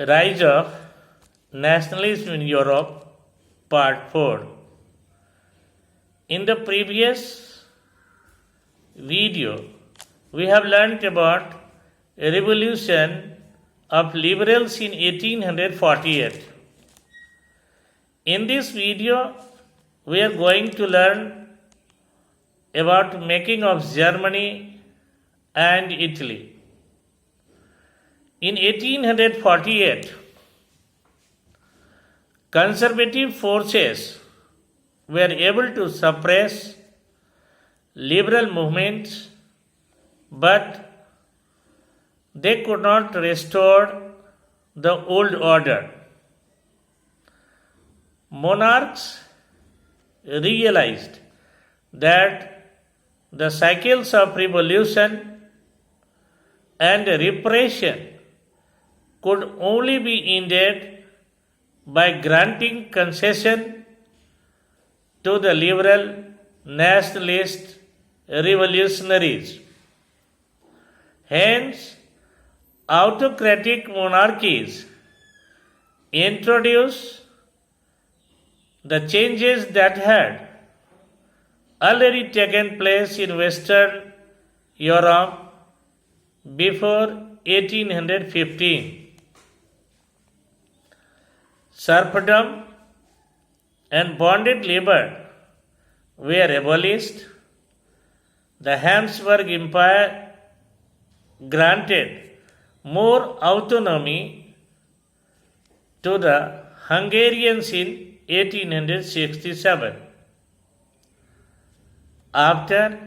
Rise of Nationalism in Europe, Part 4. In the previous video, we have learnt about a revolution of liberals in 1848. In this video, we are going to learn about making of Germany and Italy. In 1848, conservative forces were able to suppress liberal movements, but they could not restore the old order. Monarchs realized that the cycles of revolution and repression could only be ended by granting concession to the liberal nationalist revolutionaries. Hence, autocratic monarchies introduced the changes that had already taken place in Western Europe before 1815. Serfdom and bonded labor were abolished. The Habsburg Empire granted more autonomy to the Hungarians in 1867. After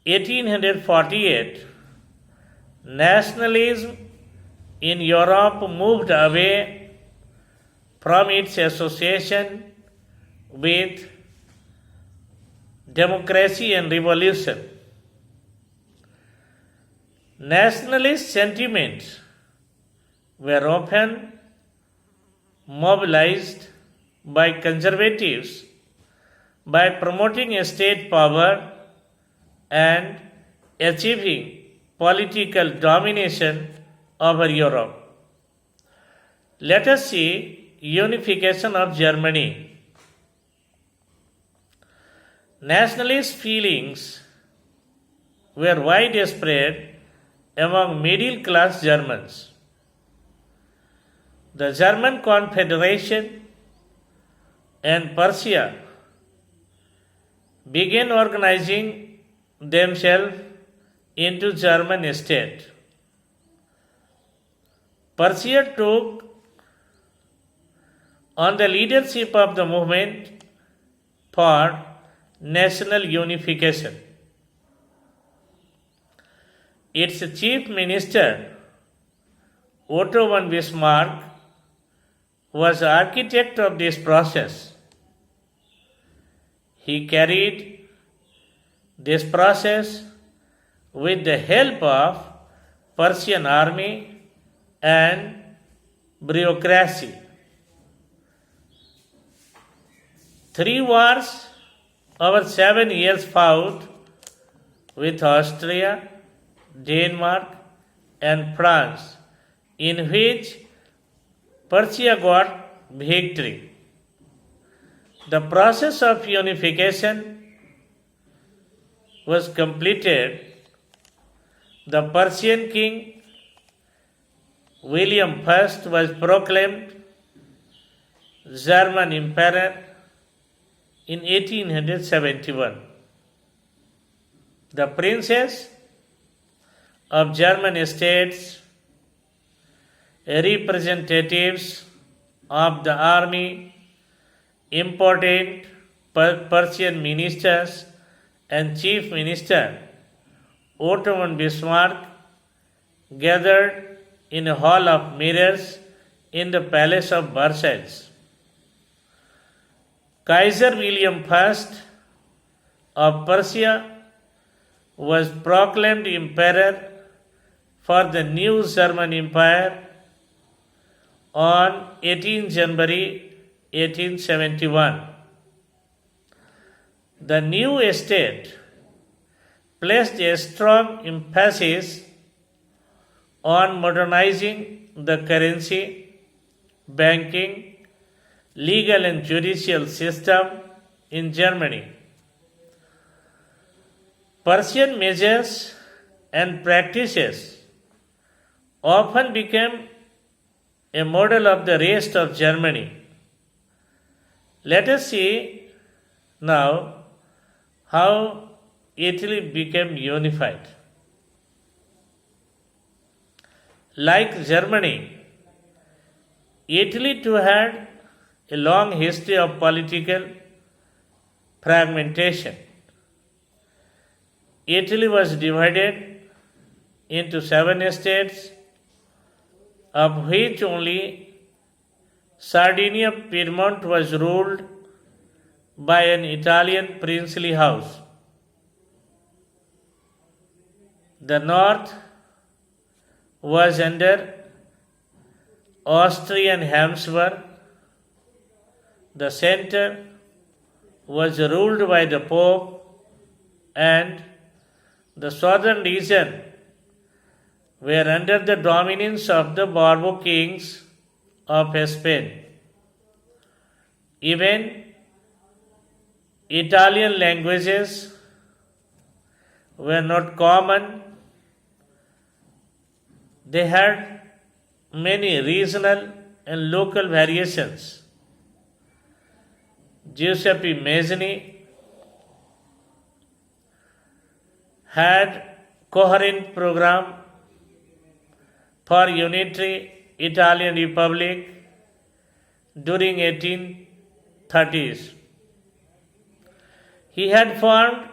1848, nationalism in Europe moved away from its association with democracy and revolution. Nationalist sentiments were often mobilized by conservatives by promoting state power and achieving political domination over Europe. Let us see unification of Germany. Nationalist feelings were widespread among middle class Germans. The German Confederation and Prussia began organizing themselves into German state. Prussia took on the leadership of the movement for national unification. Its chief minister, Otto von Bismarck, was architect of this process. He carried this process with the help of Prussian army and bureaucracy. 3 wars over 7 years fought with Austria, Denmark, and France, in which Prussia got victory. The process of unification was completed. The Prussian king William I was proclaimed German emperor in 1871. The princes of German states, representatives of the army, important Prussian ministers, and chief minister Otto von Bismarck gathered in a hall of mirrors in the palace of Versailles. Kaiser William I of Prussia was proclaimed emperor for the new German Empire on 18 January 1871. The new state placed a strong emphasis on modernizing the currency banking, legal and judicial system in Germany. Persian measures and practices often became a model of the rest of Germany. Let us see now how Italy became unified. Like Germany, Italy too had a long history of political fragmentation. Italy was divided into 7 states, of which only Sardinia Piedmont was ruled by an Italian princely house. The north was under Austrian Habsburg. The center was ruled by the Pope, and the southern region were under the dominance of the Bourbon kings of Spain. Even Italian languages were not common. They had many regional and local variations. Giuseppe Mazzini had coherent program for unitary Italian Republic during 1830s. He had formed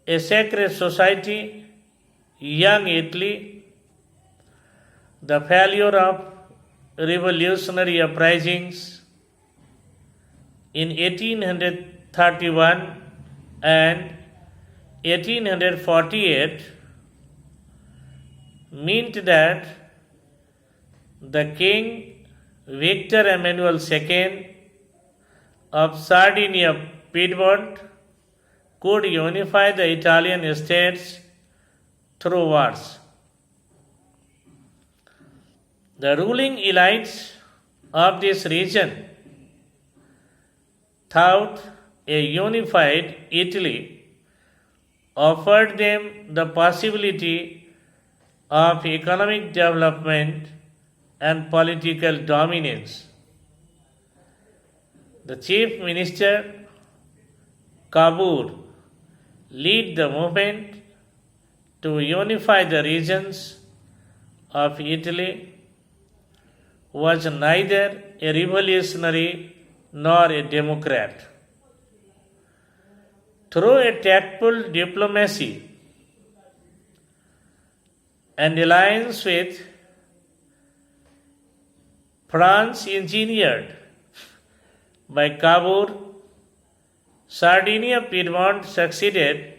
a sacred society, Young Italy. The failure of revolutionary uprisings in 1831 and 1848 meant that the king Victor Emmanuel II of Sardinia Piedmont could unify the Italian states through wars. The ruling elites of this region thought a unified Italy offered them the possibility of economic development and political dominance. The chief minister Cavour led the movement to unify the regions of Italy, was neither a revolutionary nor a democrat. Through a tactful diplomacy and alliance with France engineered by Cavour, Sardinia Piedmont succeeded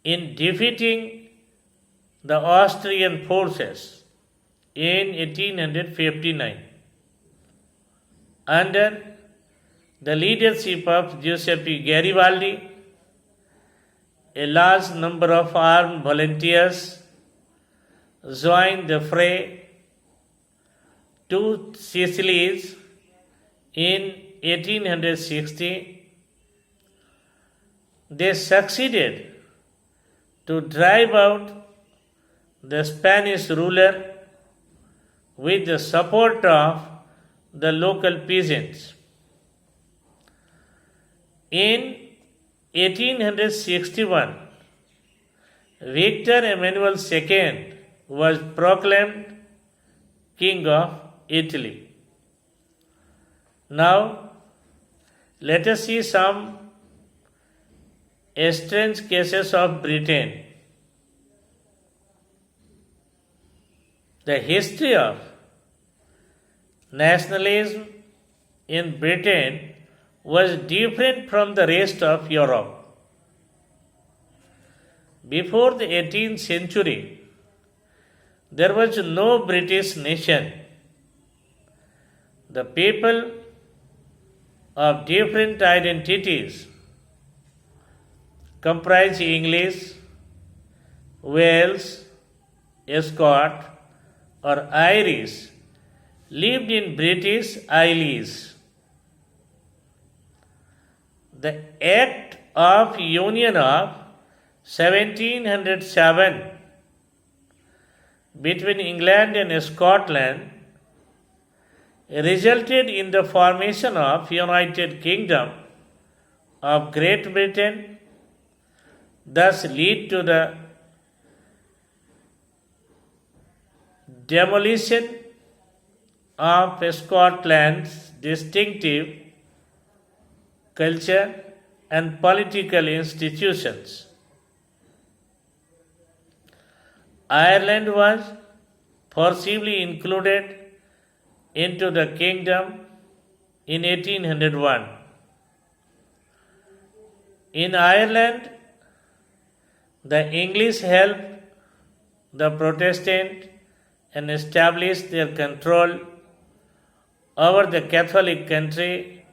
in defeating the Austrian forces in 1859. Under the leadership of Giuseppe Garibaldi, a large number of armed volunteers joined the fray. Two Sicilies in 1860, they succeeded to drive out the Spanish ruler with the support of the local peasants. In 1861, Victor Emmanuel II was proclaimed King of Italy. Now, let us see some strange cases of Britain. The history of nationalism in Britain was different from the rest of Europe. Before the 18th century, there was no British nation. The people of different identities comprise English, Wales, Scot, or Irish, lived in British Isles. The Act of Union of 1707 between England and Scotland resulted in the formation of United Kingdom of Great Britain, thus lead to the demolition of Scotland's distinctive culture and political institutions. Ireland was forcibly included into the kingdom in 1801. In Ireland, the English helped the Protestant and established their control over the Catholic country,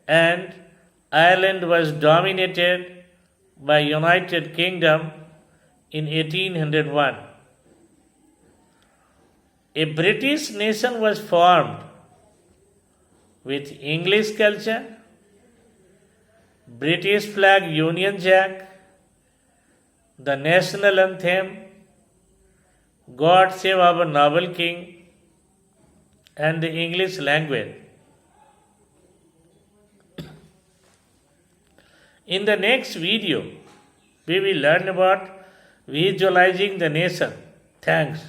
and Ireland was dominated by United Kingdom in 1801. A British nation was formed with English culture, British flag Union Jack, the national anthem, God Save Our Noble King, and the English language. In the next video, we will learn about visualizing the nation. Thanks.